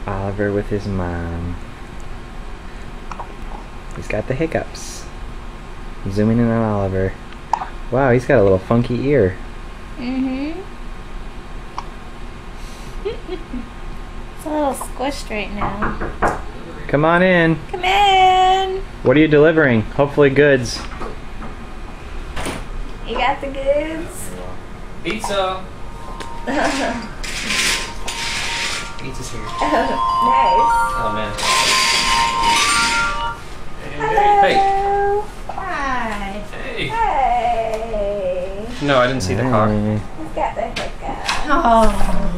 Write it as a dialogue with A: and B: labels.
A: Oliver with his mom. He's got the hiccups. Zooming in on Oliver. Wow, he's got a little funky ear.
B: Mm-hmm. It's a little squished right now.
A: Come on in.
B: Come in.
A: What are you delivering? Hopefully goods.
B: You got the goods?
C: Pizza! Pizza's here.
B: Nice.
C: Oh man.
B: Hello. Hi.
C: Hey!
B: Hey.
C: No, I didn't see the car.
A: Hey.
B: He's got the hiccup. Oh.